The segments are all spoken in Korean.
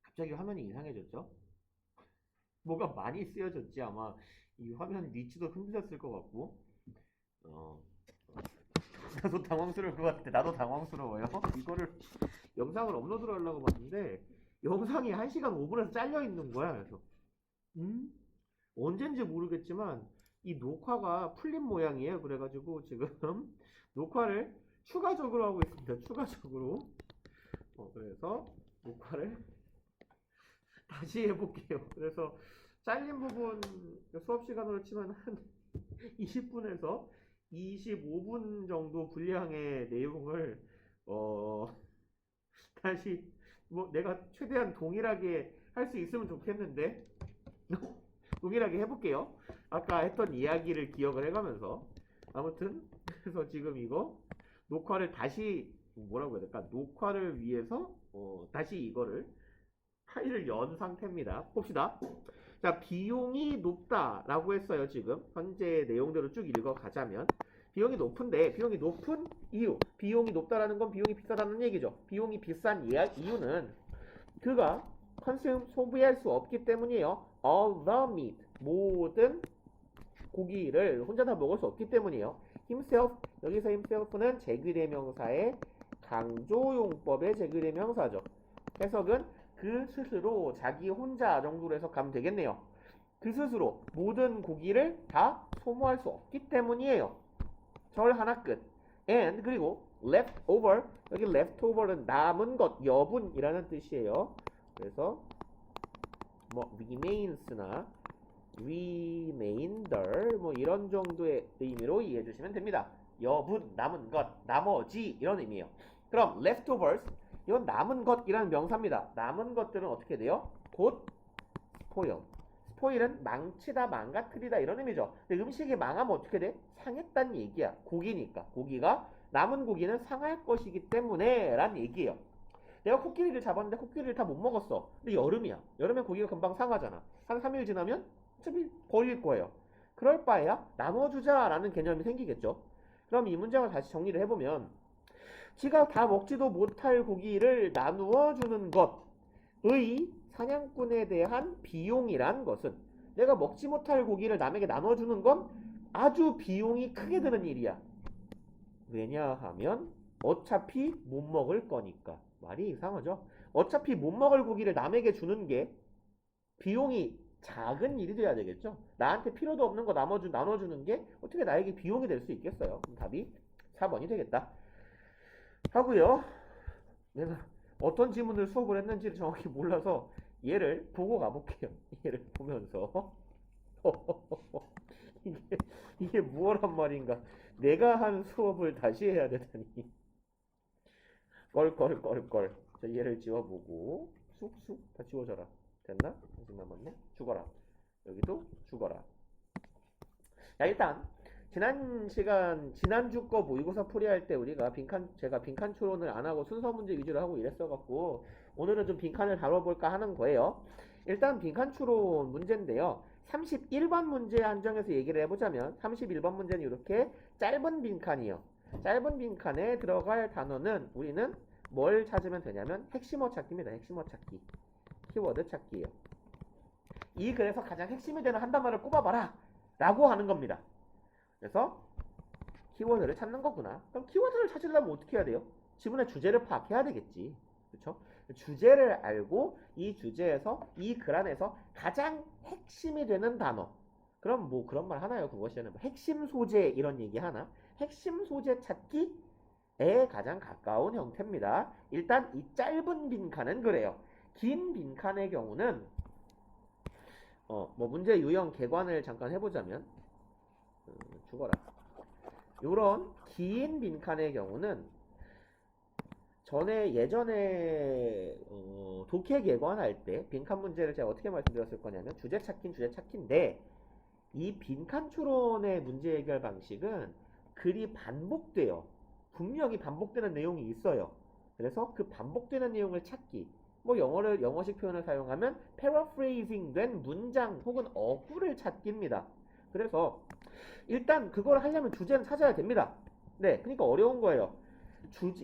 갑자기 화면이 이상해졌죠? 뭐가 많이 쓰여졌지 아마 이 화면 위치도 흔들렸을 것 같고 어, 나도 당황스러울 것 같아. 나도 당황스러워요. 이거를 영상을 업로드를 하려고 봤는데 영상이 1시간 5분에서 잘려 있는 거야. 그래서 음? 언젠지 모르겠지만 이 녹화가 풀린 모양이에요. 그래가지고 지금 녹화를 추가적으로 하고 있습니다. 추가적으로. 그래서 녹화를 다시 해볼게요. 그래서 잘린 부분 수업 시간으로 치면 한 20분에서 25분 정도 분량의 내용을 어 다시 뭐 내가 최대한 동일하게 할 수 있으면 좋겠는데 동일하게 해볼게요. 아까 했던 이야기를 기억을 해가면서 아무튼 그래서 지금 이거 녹화를 다시 뭐라고 해야 될까? 녹화를 위해서 다시 이거를 파일을 연 상태입니다. 봅시다. 자, 비용이 높다라고 했어요. 지금 현재 내용대로 쭉 읽어가자면 비용이 높은데 비용이 높은 이유, 비용이 높다라는 건 비용이 비싸다는 얘기죠. 비용이 비싼 이유는 그가 소비할 수 없기 때문이에요. All the meat, 모든 고기를 혼자 다 먹을 수 없기 때문이에요. himself, 여기서 himself는 제귀대명사의 강조용법의 제귀대명사죠. 해석은 그 스스로 자기 혼자 정도로 해석하면 되겠네요. 그 스스로 모든 고기를 다 소모할 수 없기 때문이에요. 절 하나 끝. and 그리고 leftover, 여기 leftover는 남은 것, 여분이라는 뜻이에요. 그래서 뭐 remains나 remainder 뭐 이런 정도의 의미로 이해해 주시면 됩니다. 여분, 남은 것, 나머지 이런 의미예요. 그럼 leftovers, 이건 남은 것이라는 명사입니다. 남은 것들은 어떻게 돼요? 곧 spoil. spoil은 망치다, 망가뜨리다 이런 의미죠. 근데 음식이 망하면 어떻게 돼? 상했다는 얘기야. 고기니까. 고기가 남은 고기는 상할 것이기 때문에 란 얘기예요. 내가 코끼리를 잡았는데 코끼리를 다 못 먹었어. 근데 여름이야. 여름엔 고기가 금방 상하잖아. 한 3일 지나면 어차피 버릴 거예요. 그럴 바에야 나눠주자라는 개념이 생기겠죠. 그럼 이 문장을 다시 정리를 해보면 지가 다 먹지도 못할 고기를 나누어 주는 것의 사냥꾼에 대한 비용이란 것은 내가 먹지 못할 고기를 남에게 나눠주는 건 아주 비용이 크게 드는 일이야. 왜냐하면 어차피 못 먹을 거니까. 말이 이상하죠? 어차피 못 먹을 고기를 남에게 주는 게 비용이 작은 일이 돼야 되겠죠? 나한테 필요도 없는 거 나눠주는 게 어떻게 나에게 비용이 될 수 있겠어요? 그럼 답이 4번이 되겠다. 하고요. 내가 어떤 지문을 수업을 했는지를 정확히 몰라서 얘를 보고 가볼게요. 얘를 보면서 이게, 이게 무엇란 말인가? 내가 한 수업을 다시 해야 되다니. 껄껄껄껄. 자, 얘를 지워보고 쑥쑥 다 지워져라. 됐나? 아직 남았네. 죽어라. 여기도 죽어라. 자, 일단 지난주 거 모의고사 풀이할 때 우리가 제가 빈칸 추론을 안 하고 순서 문제 위주로 하고 이랬어갖고 오늘은 좀 빈칸을 다뤄볼까 하는 거예요. 일단 빈칸 추론 문제인데요. 31번 문제 한정해서 얘기를 해보자면 31번 문제는 이렇게 짧은 빈칸이요. 짧은 빈칸에 들어갈 단어는 우리는 뭘 찾으면 되냐면 핵심어 찾기입니다. 핵심어 찾기. 키워드 찾기예요. 이 글에서 가장 핵심이 되는 한 단어를 꼽아봐라 라고 하는 겁니다. 그래서 키워드를 찾는 거구나. 그럼 키워드를 찾으려면 어떻게 해야 돼요? 지문의 주제를 파악해야 되겠지. 그렇죠? 주제를 알고 이 주제에서 이 글 안에서 가장 핵심이 되는 단어. 그럼 뭐 그런 말 하나요? 그것이는 뭐 핵심 소재 이런 얘기 하나? 핵심 소재 찾기에 가장 가까운 형태입니다. 일단 이 짧은 빈칸은 그래요. 긴 빈칸의 경우는 뭐 문제 유형 개관을 잠깐 해보자면 죽어라. 요런 긴 빈칸의 경우는 예전에 독해 개관할 때 빈칸 문제를 제가 어떻게 말씀드렸을 거냐면 주제 찾기는 주제 찾기인데 이 빈칸 추론의 문제 해결 방식은 글이 반복돼요. 분명히 반복되는 내용이 있어요. 그래서 그 반복되는 내용을 찾기. 뭐 영어식 표현을 사용하면 paraphrasing 된 문장 혹은 어구를 찾기입니다. 그래서 일단 그걸 하려면 주제는 찾아야 됩니다. 네, 그러니까 어려운 거예요.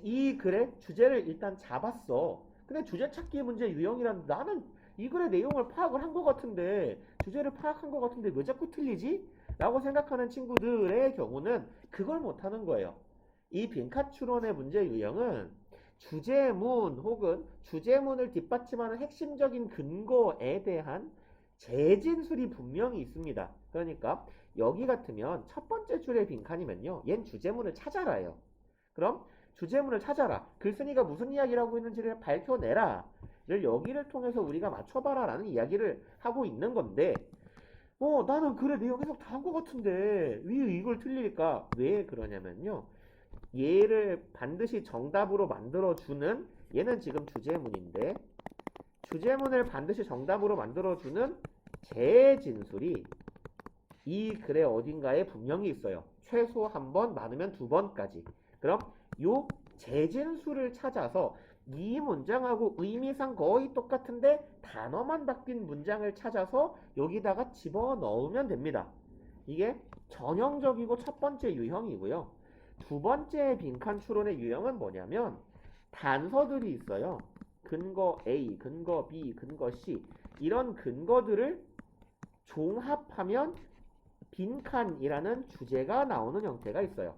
이 글의 주제를 일단 잡았어. 근데 주제 찾기 문제 유형이란 나는 이 글의 내용을 파악을 한 것 같은데 주제를 파악한 것 같은데 왜 자꾸 틀리지? 라고 생각하는 친구들의 경우는 그걸 못하는 거예요. 이 빈칸 추론의 문제 유형은 주제문 혹은 주제문을 뒷받침하는 핵심적인 근거에 대한 재진술이 분명히 있습니다. 그러니까 여기 같으면 첫 번째 줄의 빈칸이면요. 얜 주제문을 찾아라요. 그럼 주제문을 찾아라. 글쓴이가 무슨 이야기를 하고 있는지를 밝혀내라. 를 여기를 통해서 우리가 맞춰봐라 라는 이야기를 하고 있는 건데 나는 글의 내용 해석 다 한 것 같은데 왜 이걸 틀릴까? 왜 그러냐면요. 얘를 반드시 정답으로 만들어주는 얘는 지금 주제문인데 주제문을 반드시 정답으로 만들어주는 재진술이 이 글의 어딘가에 분명히 있어요. 최소 한 번, 많으면 두 번까지. 그럼 요 재진술을 찾아서 이 문장하고 의미상 거의 똑같은데 단어만 바뀐 문장을 찾아서 여기다가 집어넣으면 됩니다. 이게 전형적이고 첫 번째 유형이고요. 두 번째 빈칸 추론의 유형은 뭐냐면 단서들이 있어요. 근거 A, 근거 B, 근거 C 이런 근거들을 종합하면 빈칸이라는 주제가 나오는 형태가 있어요.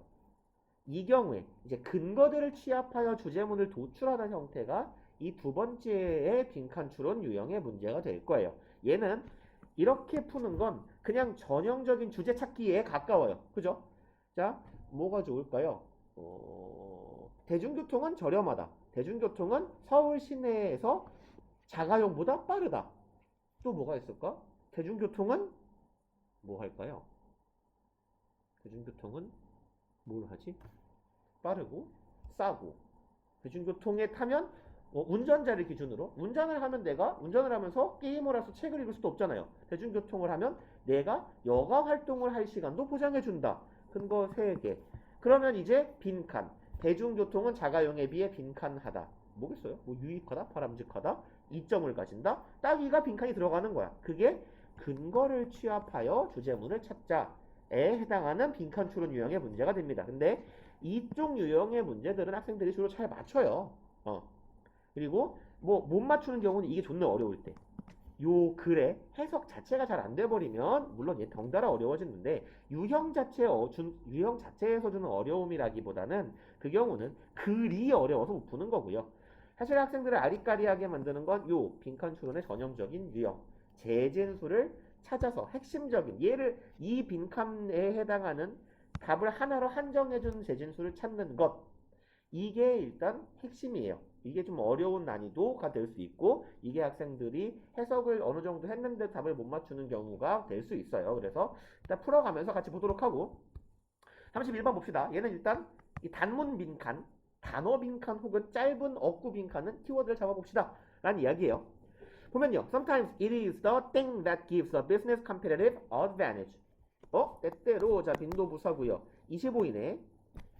이 경우에 이제 근거들을 취합하여 주제문을 도출하는 형태가 이 두 번째의 빈칸 추론 유형의 문제가 될 거예요. 얘는 이렇게 푸는 건 그냥 전형적인 주제 찾기에 가까워요. 그죠? 자, 뭐가 좋을까요? 대중교통은 저렴하다. 대중교통은 서울 시내에서 자가용보다 빠르다. 또 뭐가 있을까? 대중교통은 뭐 할까요? 대중교통은 뭘 하지? 빠르고 싸고. 대중교통에 타면 운전자를 기준으로 운전을 하면 내가 운전을 하면서 게임을 해서 책을 읽을 수도 없잖아요. 대중교통을 하면 내가 여가 활동을 할 시간도 보장해준다. 근거 3개. 그러면 이제 빈칸. 대중교통은 자가용에 비해 빈칸하다. 뭐겠어요? 뭐 유익하다, 바람직하다, 이점을 가진다. 따위가 빈칸이 들어가는 거야. 그게 근거를 취합하여 주제문을 찾자에 해당하는 빈칸 추론 유형의 문제가 됩니다. 근데 이쪽 유형의 문제들은 학생들이 주로 잘 맞춰요. 그리고 뭐 못 맞추는 경우는 이게 존나 어려울 때. 요 글의 해석 자체가 잘 안 돼버리면 물론 얘 덩달아 어려워지는데 유형 자체에서 주는 어려움이라기보다는 그 경우는 글이 어려워서 못 푸는 거고요. 사실 학생들을 아리까리하게 만드는 건 요 빈칸 추론의 전형적인 유형 재진수를 찾아서 핵심적인 얘를 이 빈칸에 해당하는 답을 하나로 한정해준 재진수를 찾는 것 이게 일단 핵심이에요. 이게 좀 어려운 난이도가 될 수 있고 이게 학생들이 해석을 어느 정도 했는데 답을 못 맞추는 경우가 될 수 있어요. 그래서 일단 풀어가면서 같이 보도록 하고 31번 봅시다. 얘는 일단 이 단문 빈칸, 단어 빈칸 혹은 짧은 어구 빈칸은 키워드를 잡아봅시다. 라는 이야기예요. 보면요. Sometimes it is the thing that gives a business competitive advantage. 때때로 자 빈도 부사고요. 25이네.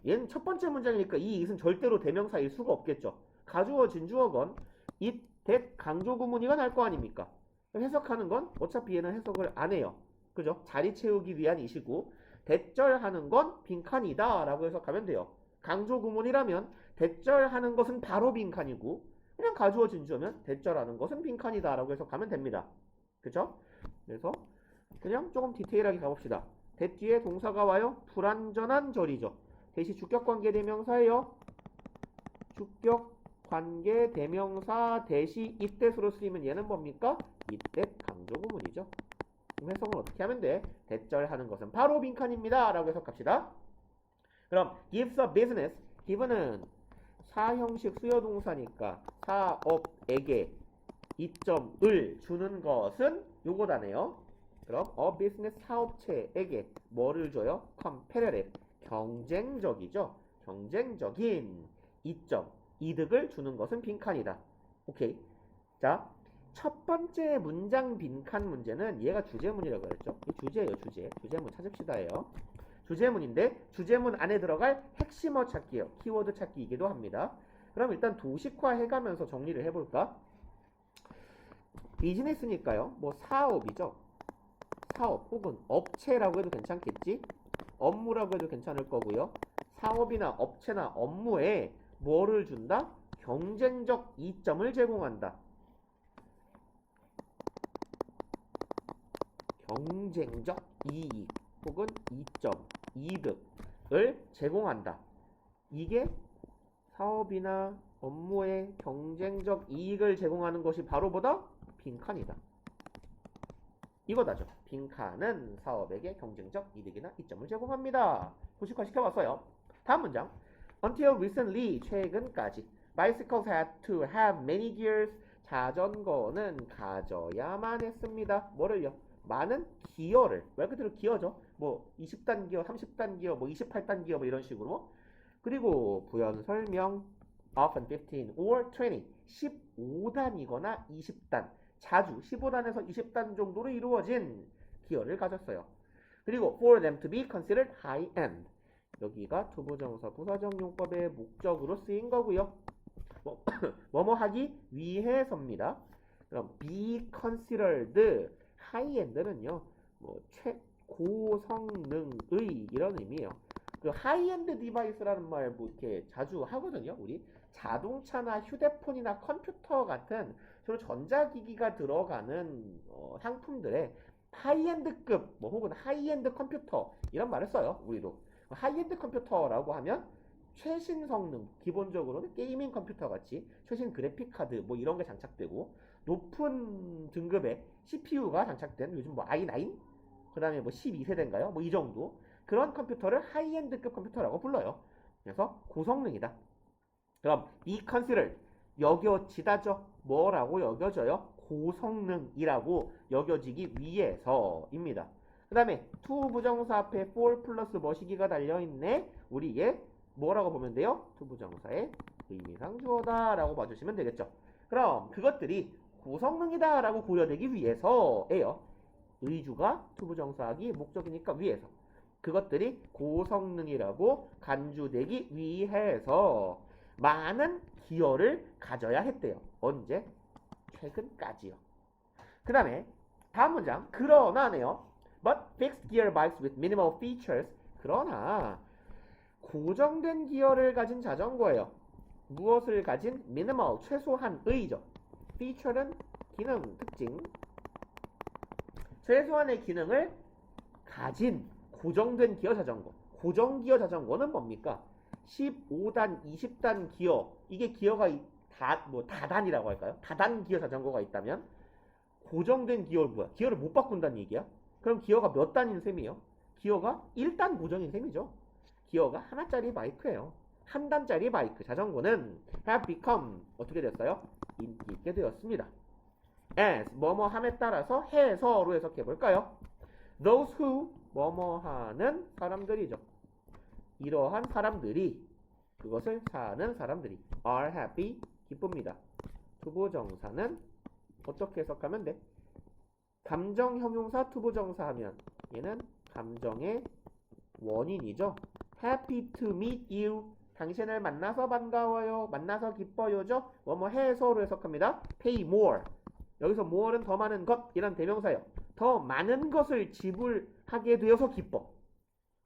얘는 첫 번째 문장이니까 이 it은 절대로 대명사일 수가 없겠죠. 가주어 진주어건 it, that 강조 구문이가 날 거 아닙니까? 해석하는 건 어차피 얘는 해석을 안 해요. 그죠? 자리 채우기 위한 이시고 대절하는 건 빈칸이다 라고 해석하면 돼요. 강조 구문이라면 대절하는 것은 바로 빈칸이고 그냥 가주어 진주어면 대절하는 것은 빈칸이다 라고 해석하면 됩니다. 그죠? 그래서 그냥 조금 디테일하게 가봅시다. 대 뒤에 동사가 와요. 불완전한 절이죠. 대시 주격관계 대명사예요. 주격관계 대명사 대시 이때수로 쓰이면 얘는 뭡니까? 이때 강조구문이죠. 해석은 어떻게 하면 돼? 대절하는 것은 바로 빈칸입니다. 라고 해석합시다. 그럼 gives a business. give는 사형식 수요동사니까 사업에게 이점을 주는 것은 요거다네요. 그럼 a business 사업체에게 뭐를 줘요? competitive 경쟁적이죠. 경쟁적인 이점, 이득을 주는 것은 빈칸이다. 오케이. 자, 첫 번째 문장 빈칸 문제는 얘가 주제문이라고 그랬죠. 이 주제예요, 주제. 주제문 찾읍시다예요. 주제문인데 주제문 안에 들어갈 핵심어 찾기예요. 키워드 찾기이기도 합니다. 그럼 일단 도식화 해가면서 정리를 해볼까? 비즈니스니까요. 뭐 사업이죠. 사업 혹은 업체라고 해도 괜찮겠지? 업무라고 해도 괜찮을 거고요. 사업이나 업체나 업무에 뭐를 준다? 경쟁적 이점을 제공한다. 경쟁적 이익 혹은 이점, 이득을 제공한다. 이게 사업이나 업무에 경쟁적 이익을 제공하는 것이 바로 뭐다? 빈칸이다. 이거다죠. 빈칸은 사업에게 경쟁적 이득이나 이점을 제공합니다. 도식화 시켜봤어요. 다음 문장. Until recently, 최근까지 bicycles had to have many gears. 자전거는 가져야만 했습니다. 뭐를요? 많은 기어를. 말 그대로 기어죠. 뭐 20단 기어, 30단 기어, 뭐 28단 기어 뭐 이런 식으로. 그리고 부연 설명 often 15 or 20 15단이거나 20단 자주 15단에서 20단 정도로 이루어진 기어를 가졌어요. 그리고 for them to be considered high-end 여기가 투부정사 부사적 용법의 목적으로 쓰인 거고요. 뭐뭐 하기 위해서입니다. 그럼 be considered high-end는요. 뭐 고성능의 이런 의미예요. 그 하이엔드 디바이스라는 말 뭐 이렇게 자주 하거든요. 우리 자동차나 휴대폰이나 컴퓨터 같은 주로 전자기기가 들어가는 상품들의 하이엔드급 뭐 혹은 하이엔드 컴퓨터 이런 말을 써요. 우리도 하이엔드 컴퓨터라고 하면 최신 성능 기본적으로는 게이밍 컴퓨터 같이 최신 그래픽 카드 뭐 이런 게 장착되고 높은 등급의 CPU가 장착된 요즘 뭐 i9 그 다음에 뭐 12세대인가요? 뭐 이 정도 그런 컴퓨터를 하이엔드급 컴퓨터라고 불러요. 그래서 고성능이다. 그럼 이 컨시를 여겨지다죠. 뭐라고 여겨져요? 고성능이라고 여겨지기 위해서입니다. 그 다음에 to 부정사 앞에 for 플러스 뭐시기가 달려있네. 우리 얘 뭐라고 보면 돼요? to 부정사의 의미상 주어다 라고 봐주시면 되겠죠. 그럼 그것들이 고성능이다 라고 고려되기 위해서예요. 의주가 to 부정사하기 목적이니까 위해서. 그것들이 고성능이라고 간주되기 위해서 많은 기어를 가져야 했대요. 언제? 최근까지요. 그 다음에 다음 문장 그러나네요. But fixed gear bikes with minimal features 그러나 고정된 기어를 가진 자전거예요. 무엇을 가진? minimal 최소한의죠. feature는 기능, 특징 최소한의 기능을 가진 고정된 기어 자전거. 고정 기어 자전거는 뭡니까? 15단, 20단 기어. 이게 기어가 다단이라고 할까요? 다단 기어 자전거가 있다면 고정된 기어를 뭐야? 기어를 못 바꾼다는 얘기야? 그럼 기어가 몇 단인 셈이에요? 기어가 1단 고정인 셈이죠. 기어가 하나짜리 바이크예요. 한 단짜리 바이크 자전거는 have become 어떻게 됐어요? 인기 있게 되었습니다. as 뭐뭐 함에 따라서 해서로 해석해 볼까요? Those who 뭐뭐 하는 사람들이죠. 이러한 사람들이 그것을 사는 사람들이 are happy 기쁩니다. 투부정사는 어떻게 해석하면 돼? 감정 형용사 투부정사 하면 얘는 감정의 원인이죠. happy to meet you 당신을 만나서 반가워요. 만나서 기뻐요죠. 뭐뭐 해서로 해석합니다. pay more 여기서 more는 더 많은 것 이란 대명사예요. 더 많은 것을 지불하게 되어서 기뻐.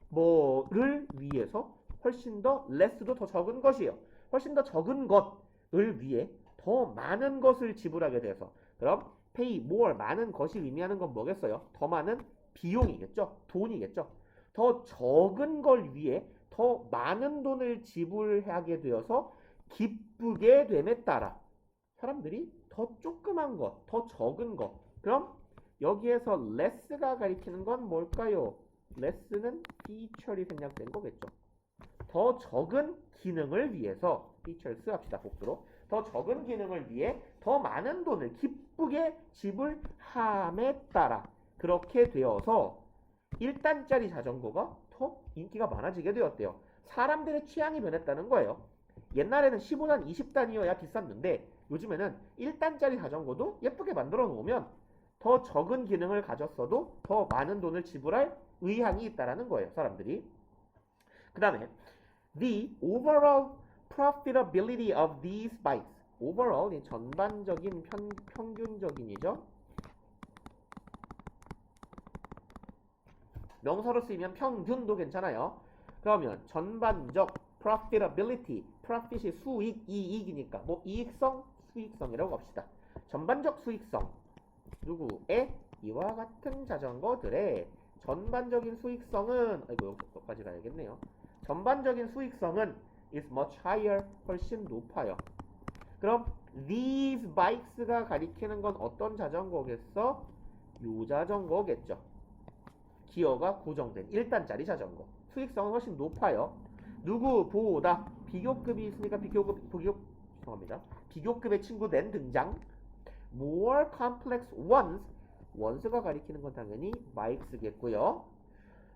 뭐를 위해서? 훨씬 더 less도 더 적은 것이에요. 훨씬 더 적은 것을 위해 더 많은 것을 지불하게 돼서 그럼 pay more 많은 것이 의미하는 건 뭐겠어요? 더 많은 비용이겠죠. 돈이겠죠. 더 적은 걸 위해 더 많은 돈을 지불하게 되어서 기쁘게 됨에 따라 사람들이 더 조그만 것, 더 적은 것 그럼 여기에서 less가 가리키는 건 뭘까요? less는 feature이 생략된 거겠죠. 더 적은 기능을 위해서 features 합시다. 복수로. 더 적은 기능을 위해 더 많은 돈을 기쁘게 지불함에 따라 그렇게 되어서 1단짜리 자전거가 더 인기가 많아지게 되었대요. 사람들의 취향이 변했다는 거예요. 옛날에는 15단, 20단이어야 비쌌는데 요즘에는 1단짜리 자전거도 예쁘게 만들어 놓으면 더 적은 기능을 가졌어도 더 많은 돈을 지불할 의향이 있다라는 거예요. 사람들이. 그 다음에 The overall profitability of these bikes. overall 전반적인 평균적인이죠. 명사로 쓰이면 평균도 괜찮아요. 그러면 전반적 profitability, profit이 수익, 이익이니까 뭐 이익성, 수익성이라고 합시다. 전반적 수익성 누구의 이와 같은 자전거들의 전반적인 수익성은 여기까지 가야겠네요. 전반적인 수익성은 is much higher, 훨씬 높아요. 그럼 these bikes가 가리키는 건 어떤 자전거겠어? 요 자전거겠죠. 기어가 고정된 1단짜리 자전거. 수익성은 훨씬 높아요. 누구보다 비교급이 있으니까 비교급의 친구된 등장. more complex ones. 원스가 가리키는 건 당연히 bikes겠고요.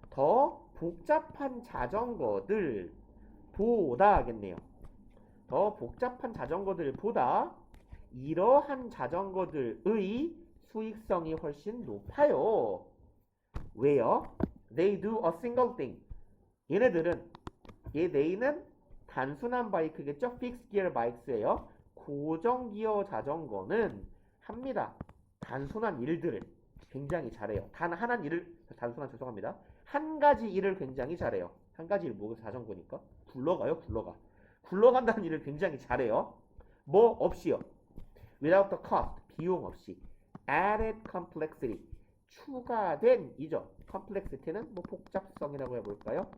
더 복잡한 자전거들 보다 하겠네요. 더 복잡한 자전거들보다 이러한 자전거들의 수익성이 훨씬 높아요. 왜요? They do a single thing. 얘네는 단순한 바이크겠죠? Fixed gear bikes예요. 고정 기어 자전거는 합니다. 단순한 일들을 굉장히 잘해요. 죄송합니다. 한 가지 일을 굉장히 잘해요. 한 가지 일 뭐가 자전거니까? 굴러간다는 일을 굉장히 잘해요. 뭐 없이요. Without the cost, 비용 없이. Added complexity, 추가된 이죠. complexity는 뭐 복잡성이라고 해볼까요?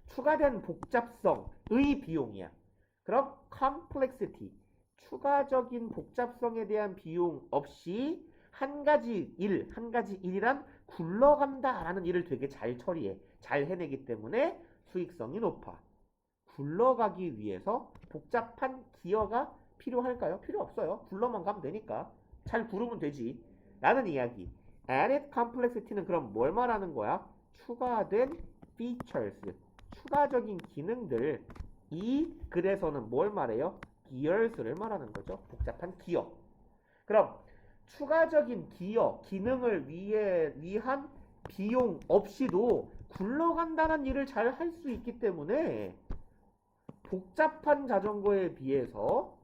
추가된 복잡성의 비용이야. 그럼 complexity, 추가적인 복잡성에 대한 비용 없이 한 가지 일이란 굴러간다라는 일을 되게 잘 처리해. 잘 해내기 때문에 수익성이 높아. 굴러가기 위해서 복잡한 기어가 필요할까요? 필요 없어요. 굴러만 가면 되니까. 잘 구르면 되지. 라는 이야기. Added complexity는 그럼 뭘 말하는 거야? 추가된 features, 추가적인 기능들. 이 글에서는 뭘 말해요? gears를 말하는 거죠. 복잡한 기어. 그럼 추가적인 기어, 기능을 위한 비용 없이도 굴러간다는 일을 잘 할 수 있기 때문에 복잡한 자전거에 비해서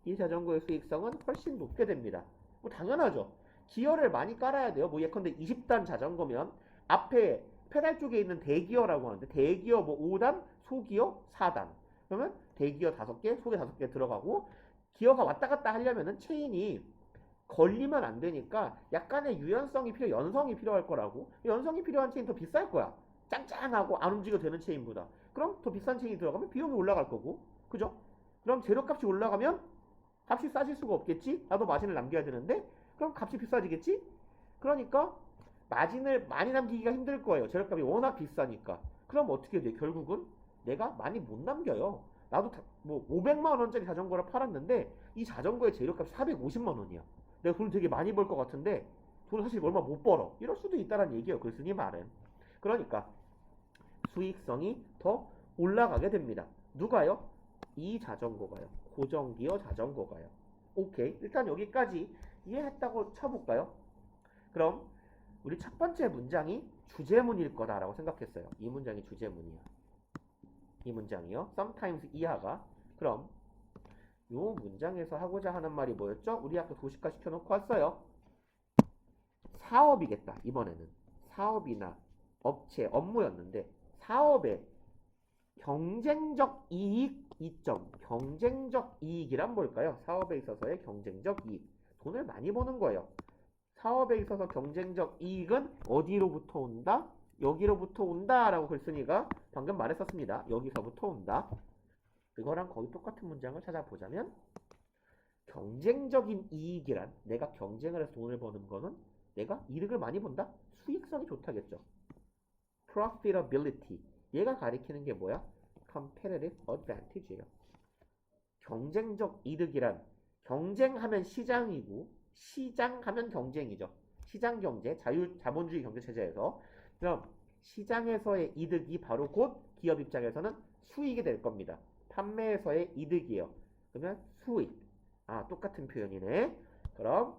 이 자전거의 수익성은 훨씬 높게 됩니다. 뭐 당연하죠. 기어를 많이 깔아야 돼요. 뭐 예컨대 20단 자전거면 앞에 페달 쪽에 있는 대기어라고 하는데 대기어 뭐 5단, 소기어 4단. 그러면 대기어 5개, 소기 5개 들어가고 기어가 왔다 갔다 하려면은 체인이 걸리면 안 되니까 약간의 연성이 필요할 거라고. 연성이 필요한 체인 더 비쌀 거야. 짱짱하고 안 움직여도 되는 체인보다. 그럼 더 비싼 체인이 들어가면 비용이 올라갈 거고. 그죠? 그럼 재료값이 올라가면 값이 싸질 수가 없겠지? 나도 마진을 남겨야 되는데 그럼 값이 비싸지겠지? 그러니까 마진을 많이 남기기가 힘들 거예요. 재료값이 워낙 비싸니까. 그럼 어떻게 돼? 결국은 내가 많이 못 남겨요. 나도 뭐 500만 원짜리 자전거를 팔았는데 이 자전거의 재료값이 450만 원이야. 내가 돈을 되게 많이 벌 것 같은데 돈을 사실 얼마 못 벌어. 이럴 수도 있다는 얘기예요. 글쓴이 말은. 그러니까 수익성이 더 올라가게 됩니다. 누가요? 이 자전거가요. 고정기어 자전거가요. 오케이. 일단 여기까지 이해했다고 쳐볼까요? 그럼 우리 첫 번째 문장이 주제문일 거다라고 생각했어요. 이 문장이 주제문이야. 이 문장이요. sometimes 이하가. 그럼 이 문장에서 하고자 하는 말이 뭐였죠? 우리 아까 도식화 시켜놓고 왔어요. 사업이겠다. 이번에는 사업이나 업체, 업무였는데 사업의 경쟁적 이익 이점. 경쟁적 이익이란 뭘까요? 사업에 있어서의 경쟁적 이익. 돈을 많이 버는 거예요. 사업에 있어서 경쟁적 이익은 어디로부터 온다? 여기로부터 온다 라고 글쓴이가 방금 말했었습니다. 여기서부터 온다. 그거랑 거의 똑같은 문장을 찾아보자면 경쟁적인 이익이란 내가 경쟁을 해서 돈을 버는 거는 내가 이득을 많이 본다? 수익성이 좋다겠죠. profitability. 얘가 가리키는 게 뭐야? competitive advantage예요. 경쟁적 이득이란 경쟁하면 시장이고 시장하면 경쟁이죠. 시장 경제, 자본주의 경제 체제에서 그럼 시장에서의 이득이 바로 곧 기업 입장에서는 수익이 될 겁니다. 판매에서의 이득이에요. 그러면 수익. 똑같은 표현이네. 그럼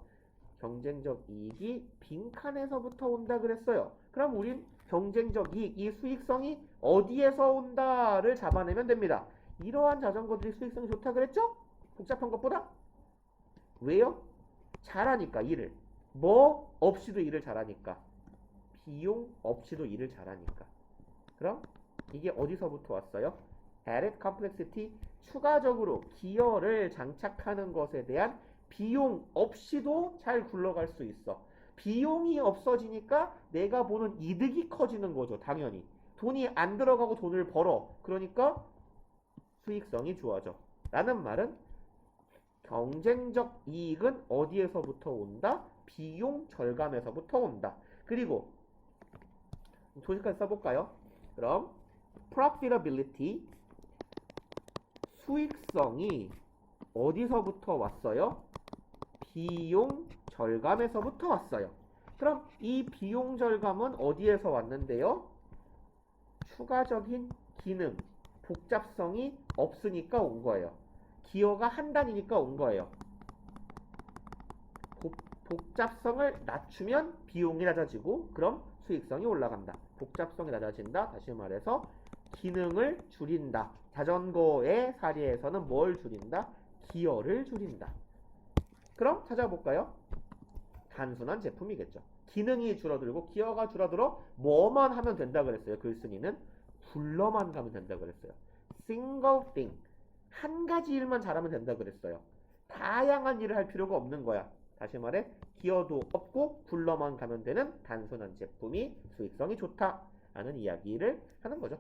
경쟁적 이익이 빈칸에서부터 온다 그랬어요. 그럼 우린 경쟁적 이익, 이 수익성이 어디에서 온다를 잡아내면 됩니다. 이러한 자전거들이 수익성이 좋다 그랬죠? 복잡한 것보다? 왜요? 잘하니까 일을. 뭐 없이도 일을 잘하니까. 비용 없이도 일을 잘하니까. 그럼 이게 어디서부터 왔어요? added complexity, 추가적으로 기여를 장착하는 것에 대한 비용 없이도 잘 굴러갈 수 있어. 비용이 없어지니까 내가 보는 이득이 커지는 거죠. 당연히. 돈이 안 들어가고 돈을 벌어. 그러니까 수익성이 좋아져. 라는 말은 경쟁적 이익은 어디에서부터 온다? 비용 절감에서부터 온다. 그리고 조식까지 써볼까요? 그럼 profitability, 수익성이 어디서부터 왔어요? 비용 절감에서부터 왔어요. 그럼 이 비용 절감은 어디에서 왔는데요? 추가적인 기능, 복잡성이 없으니까 온 거예요. 기여가 한 단위니까 온 거예요. 복잡성을 낮추면 비용이 낮아지고 그럼 수익성이 올라간다. 복잡성이 낮아진다. 다시 말해서 기능을 줄인다. 자전거의 사례에서는 뭘 줄인다? 기여를 줄인다. 그럼 찾아볼까요? 단순한 제품이겠죠. 기능이 줄어들고 기여가 줄어들어 뭐만 하면 된다 그랬어요. 글쓴이는 굴러만 가면 된다 그랬어요. single thing, 한 가지 일만 잘하면 된다 그랬어요. 다양한 일을 할 필요가 없는 거야. 다시 말해 기여도 없고 굴러만 가면 되는 단순한 제품이 수익성이 좋다 라는 이야기를 하는 거죠.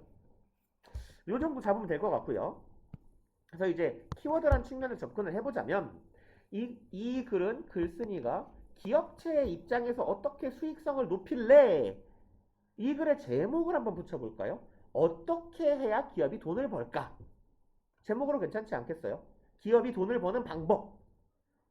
요 정도 잡으면 될 것 같고요. 그래서 이제 키워드란 측면을 접근을 해보자면 이 글은 글쓴이가 기업체의 입장에서 어떻게 수익성을 높일래? 이 글의 제목을 한번 붙여볼까요? 어떻게 해야 기업이 돈을 벌까? 제목으로 괜찮지 않겠어요? 기업이 돈을 버는 방법,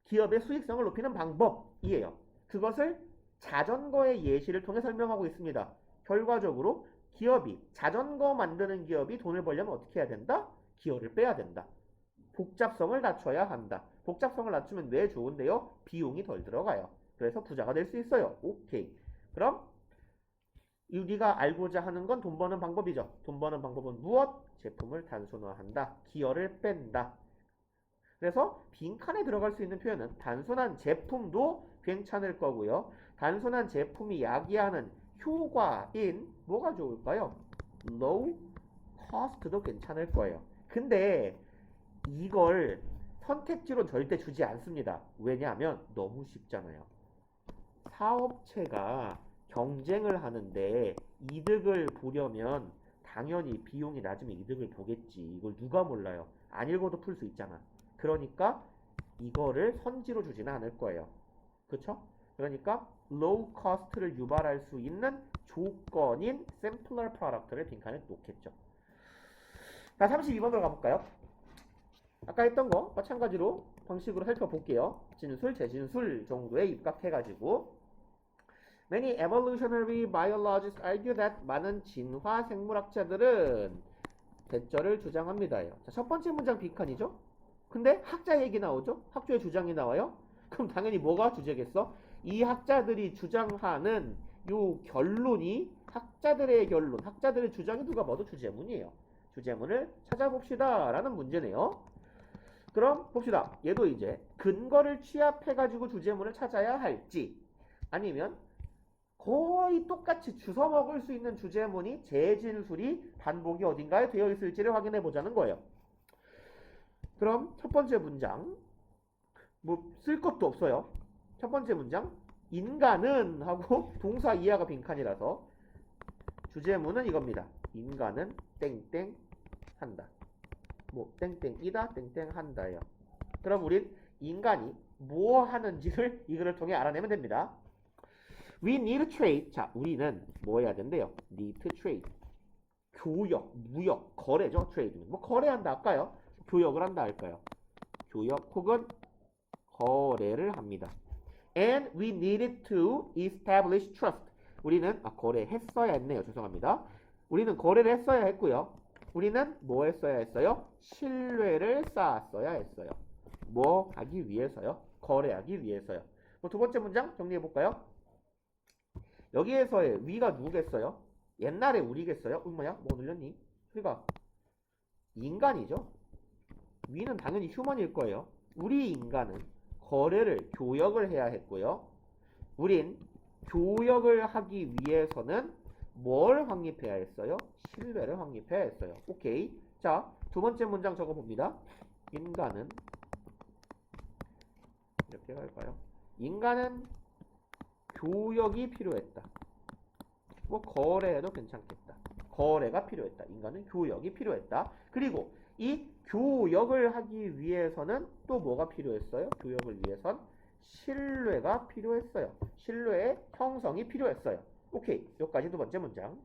기업의 수익성을 높이는 방법이에요. 그것을 자전거의 예시를 통해 설명하고 있습니다. 결과적으로 기업이, 자전거 만드는 기업이 돈을 벌려면 어떻게 해야 된다? 기여를 빼야 된다. 복잡성을 낮춰야 한다. 복잡성을 낮추면 왜 좋은데요? 비용이 덜 들어가요. 그래서 부자가 될 수 있어요. 오케이. 그럼 우리가 알고자 하는 건 돈 버는 방법이죠. 돈 버는 방법은 무엇? 제품을 단순화한다. 기여를 뺀다. 그래서 빈칸에 들어갈 수 있는 표현은 단순한 제품도 괜찮을 거고요. 단순한 제품이 야기하는 효과인 뭐가 좋을까요? low cost도 괜찮을 거예요. 근데 이걸 선택지로 절대 주지 않습니다. 왜냐하면 너무 쉽잖아요. 사업체가 경쟁을 하는데 이득을 보려면 당연히 비용이 낮으면 이득을 보겠지. 이걸 누가 몰라요. 안 읽어도 풀 수 있잖아. 그러니까 이거를 선지로 주지는 않을 거예요. 그쵸? 그러니까 low cost를 유발할 수 있는 조건인 simpler product를 빈칸에 놓겠죠. 자, 32번으로 가볼까요? 아까 했던 거 마찬가지로 방식으로 살펴볼게요. 진술, 재진술 정도에 입각해가지고 Many evolutionary biologists argue that 많은 진화 생물학자들은 대절을 주장합니다. 자, 첫 번째 문장 빈칸이죠? 근데 학자 얘기 나오죠? 학자의 주장이 나와요? 그럼 당연히 뭐가 주제겠어? 이 학자들이 주장하는 요 결론이 학자들의 결론, 학자들의 주장이 누가 봐도 주제문이에요. 주제문을 찾아봅시다 라는 문제네요. 그럼 봅시다. 얘도 이제 근거를 취합해가지고 주제문을 찾아야 할지 아니면 거의 똑같이 주워 먹을 수 있는 주제문이 재진술이 반복이 어딘가에 되어 있을지를 확인해 보자는 거예요. 그럼 첫 번째 문장 뭐 쓸 것도 없어요. 첫 번째 문장 인간은 하고 동사 이하가 빈칸이라서 주제문은 이겁니다. 인간은 땡땡 한다. 뭐 땡땡이다 땡땡 한다예요. 그럼 우린 인간이 뭐 하는지를 이 글을 통해 알아내면 됩니다. We need trade. 자, 우리는 뭐 해야 된대요? need to trade. 교역, 무역, 거래죠. trade는 뭐 거래한다 할까요? 교역을 한다 할까요? 교역 혹은 거래를 합니다. And we needed to establish trust. 우리는 거래했어야 했네요. 죄송합니다. 우리는 거래를 했어야 했고요. 우리는 뭐 했어야 했어요? 신뢰를 쌓았어야 했어요. 뭐 하기 위해서요? 거래하기 위해서요. 뭐 두 번째 문장 정리해 볼까요? 여기에서의 위가 누구겠어요? 옛날에 우리겠어요? 뭐야? 뭐 늘렸니? 우리가 인간이죠. 위는 당연히 휴먼일 거예요. 우리 인간은 거래를 교역을 해야 했고요. 우린 교역을 하기 위해서는 뭘 확립해야 했어요? 신뢰를 확립해야 했어요. 오케이. 자, 두 번째 문장 적어봅니다. 인간은 이렇게 갈까요? 인간은 교역이 필요했다. 뭐 거래해도 괜찮겠다. 거래가 필요했다. 인간은 교역이 필요했다. 그리고 이 교역을 하기 위해서는 또 뭐가 필요했어요? 교역을 위해선 신뢰가 필요했어요. 신뢰의 형성이 필요했어요. 오케이. 여기까지 두 번째 문장.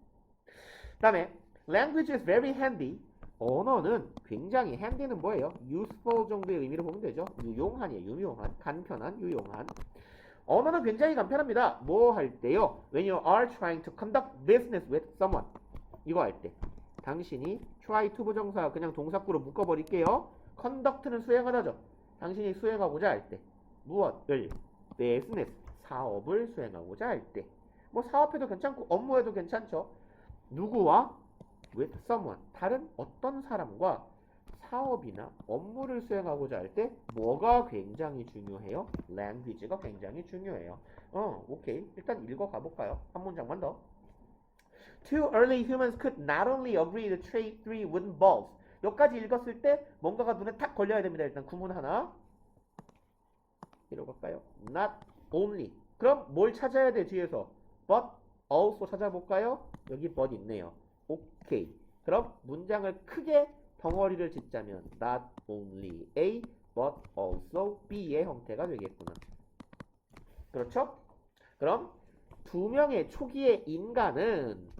그 다음에 language is very handy. 언어는 굉장히 handy는 뭐예요? useful 정도의 의미로 보면 되죠. 유용한이에요. 유용한, 간편한, 유용한. 언어는 굉장히 간편합니다. 뭐 할 때요? When you are trying to conduct business with someone. 이거 할 때. 당신이 try to 부정사 그냥 동사구로 묶어버릴게요. conduct는 수행하다죠. 당신이 수행하고자 할 때. 무엇을? business. 사업을 수행하고자 할 때. 뭐 사업해도 괜찮고 업무해도 괜찮죠. 누구와? with someone. 다른 어떤 사람과 사업이나 업무를 수행하고자 할 때 뭐가 굉장히 중요해요? language가 굉장히 중요해요. 오케이. 일단 읽어가 볼까요? 한 문장만 더. Two early humans could not only agree to trade three wooden balls. 여기까지 읽었을 때 뭔가가 눈에 탁 걸려야 됩니다. 일단 구문 하나. 이러고 갈까요? Not only. 그럼 뭘 찾아야 돼 뒤에서? But also 찾아볼까요? 여기 but 있네요. 오케이. 그럼 문장을 크게 덩어리를 짓자면 not only A but also B의 형태가 되겠구나. 그렇죠? 그럼 두 명의 초기의 인간은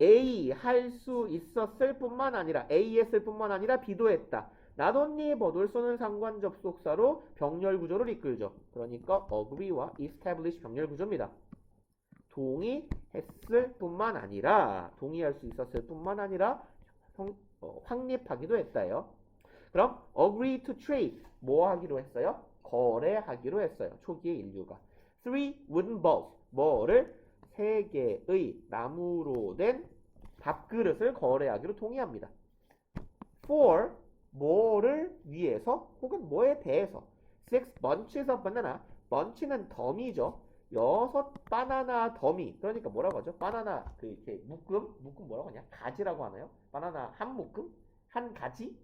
A 할 수 있었을 뿐만 아니라 A 했을 뿐만 아니라 B도 했다. not only but also는 상관 접속사로 병렬 구조를 이끌죠. 그러니까 agree와 establish 병렬 구조입니다. 동의했을 뿐만 아니라 동의할 수 있었을 뿐만 아니라 확립하기도 했다요. 그럼 agree to trade 뭐 하기로 했어요? 거래하기로 했어요. 초기의 인류가. Three wooden balls 뭐를? 세 개의 나무로 된 밥그릇을 거래하기로 동의합니다. For 뭐를 위해서 혹은 뭐에 대해서. Six bunches of banana. bunch는 덤이죠. 6 바나나 덤이. 그러니까 뭐라고 하죠? 바나나 그 이렇게 묶음 뭐라고 하냐? 가지라고 하나요? 바나나 한 묶음? 한 가지?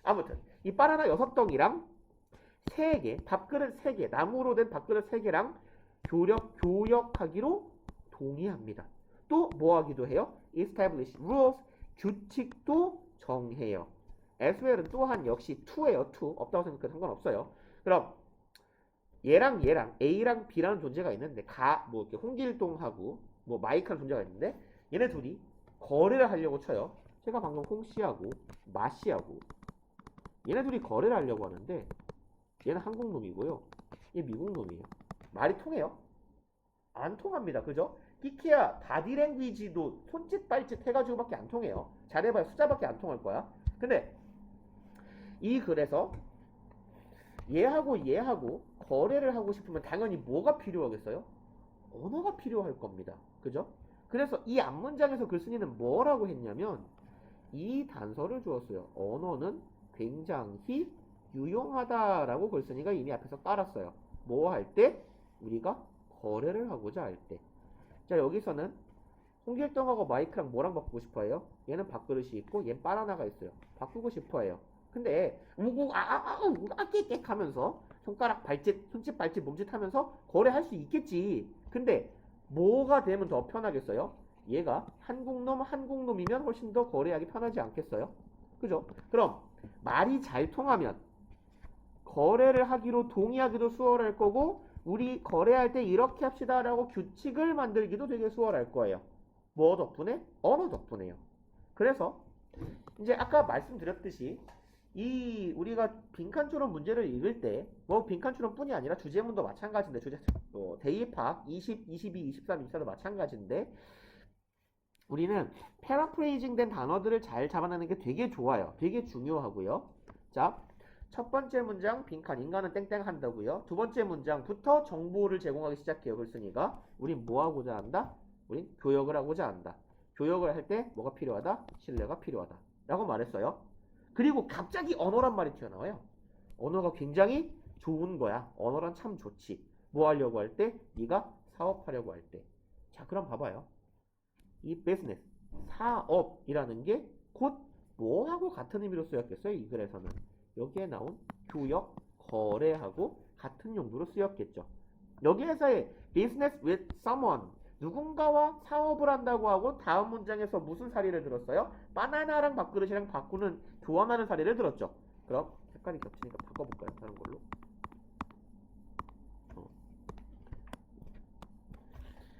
아무튼 이 바나나 6덩이랑 3개, 밥그릇 3개, 나무로 된 밥그릇 3개랑 교역하기로 동의합니다. 또 뭐 하기도 해요? establish rules, 규칙도 정해요. as well은 또한 역시 to예요. to. 없다고 생각해도 상관없어요. 그럼 얘랑 A랑 B라는 존재가 있는데 뭐 이렇게 홍길동하고 뭐 마이크라는 존재가 있는데 얘네 둘이 거래를 하려고 쳐요. 제가 방금 홍씨하고 마씨하고 얘네 둘이 거래를 하려고 하는데 얘는 한국 놈이고요. 얘 미국 놈이에요. 말이 통해요? 안 통합니다. 그죠? 끼키야 바디랭귀지도 손짓 발짓 해가지고밖에 안 통해요. 잘해봐야 숫자밖에 안 통할 거야. 근데 이 글에서 얘하고 거래를 하고 싶으면 당연히 뭐가 필요하겠어요? 언어가 필요할 겁니다. 그죠? 그래서 이 앞문장에서 글쓴이는 뭐라고 했냐면 이 단서를 주었어요. 언어는 굉장히 유용하다라고 글쓴이가 이미 앞에서 깔았어요. 뭐 할 때? 우리가 거래를 하고자 할 때. 자, 여기서는 홍길동하고 마이크랑 뭐랑 바꾸고 싶어 해요? 얘는 밥그릇이 있고 얘는 바나나가 있어요. 바꾸고 싶어 해요. 근데 깨깨 하면서 손가락 발짓, 손짓 발짓 몸짓 하면서 거래할 수 있겠지. 근데 뭐가 되면 더 편하겠어요? 얘가 한국놈이면 훨씬 더 거래하기 편하지 않겠어요? 그죠? 그럼 말이 잘 통하면 거래를 하기로 동의하기도 수월할 거고 우리 거래할 때 이렇게 합시다라고 규칙을 만들기도 되게 수월할 거예요. 뭐 덕분에? 언어 덕분에요. 그래서 이제 아까 말씀드렸듯이 이 우리가 빈칸추론 문제를 읽을 때 뭐 빈칸추론뿐이 아니라 주제문도 마찬가지인데 대입학 20, 22, 23, 24도 마찬가지인데 우리는 패러프레이징 된 단어들을 잘 잡아내는 게 되게 좋아요. 되게 중요하고요. 자, 첫 번째 문장 빈칸 인간은 땡땡 한다고요. 두 번째 문장부터 정보를 제공하기 시작해요. 글쓴이가 우린 뭐 하고자 한다? 우린 교역을 하고자 한다. 교역을 할 때 뭐가 필요하다? 신뢰가 필요하다 라고 말했어요. 그리고 갑자기 언어란 말이 튀어나와요. 언어가 굉장히 좋은 거야. 언어란 참 좋지. 뭐 하려고 할 때? 네가 사업하려고 할 때. 자, 그럼 봐봐요. 이 비즈니스, 사업이라는 게 곧 뭐하고 같은 의미로 쓰였겠어요? 이 글에서는. 여기에 나온 교역, 거래하고 같은 용도로 쓰였겠죠. 여기에서의 business with someone, 누군가와 사업을 한다고 하고 다음 문장에서 무슨 사례를 들었어요? 바나나랑 밥그릇이랑 바꾸는, 교환하는 사례를 들었죠. 그럼 색깔이 겹치니까 바꿔볼까요? 다른 걸로.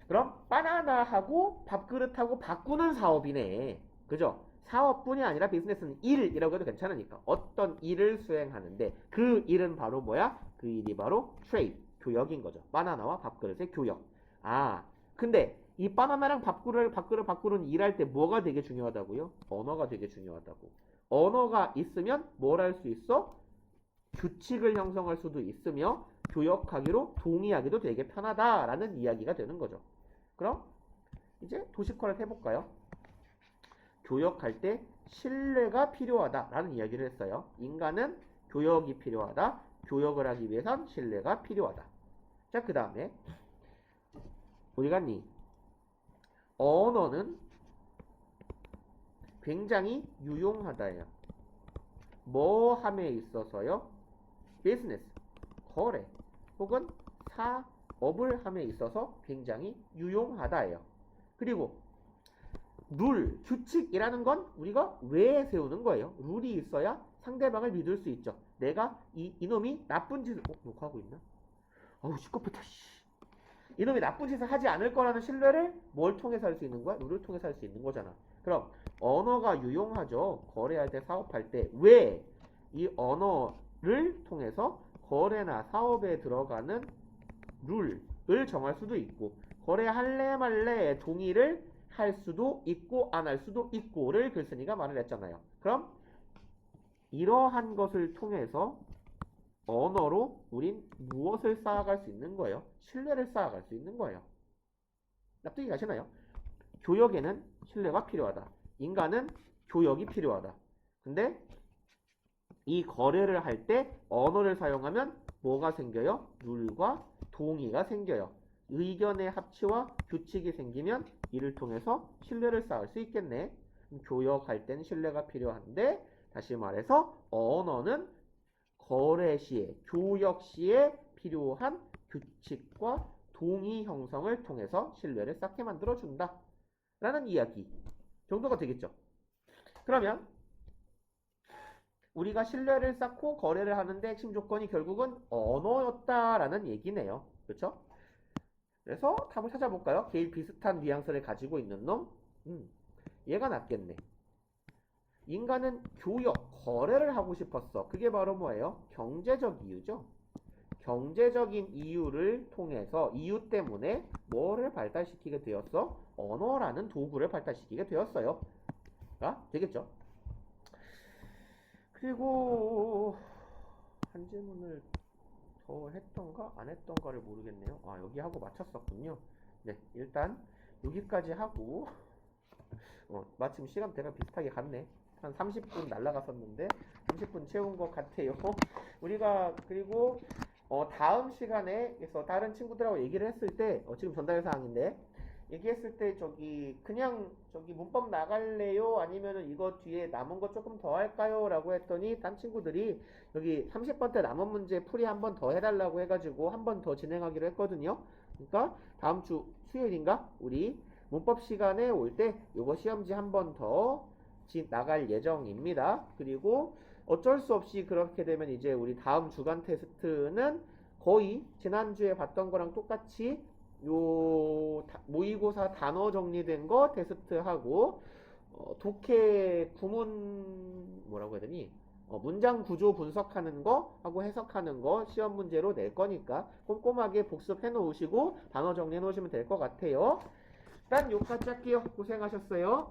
그럼 바나나하고 밥그릇하고 바꾸는 사업이네. 그죠? 사업뿐이 아니라 비즈니스는 일이라고 해도 괜찮으니까. 어떤 일을 수행하는데 그 일은 바로 뭐야? 그 일이 바로 트레이드, 교역인 거죠. 바나나와 밥그릇의 교역. 아, 근데 이 바나나랑 밥그릇 바꾸는 일할 때 뭐가 되게 중요하다고요? 언어가 되게 중요하다고. 언어가 있으면 뭘 할 수 있어? 규칙을 형성할 수도 있으며 교역하기로 동의하기도 되게 편하다라는 이야기가 되는 거죠. 그럼 이제 도식화를 해볼까요? 교역할 때 신뢰가 필요하다라는 이야기를 했어요. 인간은 교역이 필요하다. 교역을 하기 위해선 신뢰가 필요하다. 자, 그 다음에 어디 갔니? 언어는 굉장히 유용하다예요. 뭐 함에 있어서요? 비즈니스, 거래 혹은 사업을 함에 있어서 굉장히 유용하다예요. 그리고 룰, 규칙이라는 건 우리가 왜 세우는 거예요? 룰이 있어야 상대방을 믿을 수 있죠. 내가 이놈이 나쁜 짓을 녹화하고 있나? 어우 시끄럽다. 이놈이 나쁜 짓을 하지 않을 거라는 신뢰를 뭘 통해서 할 수 있는 거야? 룰을 통해서 할 수 있는 거잖아. 그럼 언어가 유용하죠. 거래할 때, 사업할 때. 왜? 이 언어를 통해서 거래나 사업에 들어가는 룰을 정할 수도 있고, 거래할래 말래 동의를 할 수도 있고 안 할 수도 있고를 글쓴이가 말을 했잖아요. 그럼 이러한 것을 통해서 언어로 우린 무엇을 쌓아갈 수 있는 거예요? 신뢰를 쌓아갈 수 있는 거예요. 납득이 가시나요? 교역에는 신뢰가 필요하다. 인간은 교역이 필요하다. 근데 이 거래를 할 때 언어를 사용하면 뭐가 생겨요? 룰과 동의가 생겨요. 의견의 합치와 규칙이 생기면 이를 통해서 신뢰를 쌓을 수 있겠네. 교역할 때는 신뢰가 필요한데, 다시 말해서 언어는 거래 시에, 교역 시에 필요한 규칙과 동의 형성을 통해서 신뢰를 쌓게 만들어준다 라는 이야기 정도가 되겠죠. 그러면 우리가 신뢰를 쌓고 거래를 하는데 핵심 조건이 결국은 언어였다라는 얘기네요. 그렇죠? 그래서 답을 찾아볼까요? 제일 비슷한 뉘앙스를 가지고 있는 놈? 얘가 낫겠네. 인간은 교역, 거래를 하고 싶었어. 그게 바로 뭐예요? 경제적 이유죠. 경제적인 이유를 통해서, 이유 때문에 뭐를 발달시키게 되었어? 언어라는 도구를 발달시키게 되었어요. 가 되겠죠? 그리고 한 질문을 더 했던가 안 했던가를 모르겠네요. 아, 여기 하고 마쳤었군요. 네, 일단 여기까지 하고 마침 시간대가 비슷하게 갔네. 한 30분 날라갔었는데 30분 채운 것 같아요. 우리가 그리고 다음 시간에서 다른 친구들하고 얘기를 했을 때 지금 전달 사항인데, 얘기했을 때 그냥 문법 나갈래요? 아니면은 이거 뒤에 남은 거 조금 더 할까요? 라고 했더니 딴 친구들이 여기 30번 때 남은 문제 풀이 한 번 더 해달라고 해가지고 한 번 더 진행하기로 했거든요. 그러니까 다음 주 수요일인가? 우리 문법 시간에 올 때 요거 시험지 한 번 더 나갈 예정입니다. 그리고 어쩔 수 없이 그렇게 되면 이제 우리 다음 주간 테스트는 거의 지난주에 봤던 거랑 똑같이 요 모의고사 단어 정리된 거 테스트하고 독해 구문 뭐라고 해야 되니? 문장 구조 분석하는 거 하고 해석하는 거 시험 문제로 낼 거니까 꼼꼼하게 복습해 놓으시고 단어 정리해 놓으시면 될 것 같아요. 일단 여기까지 할게요. 고생하셨어요.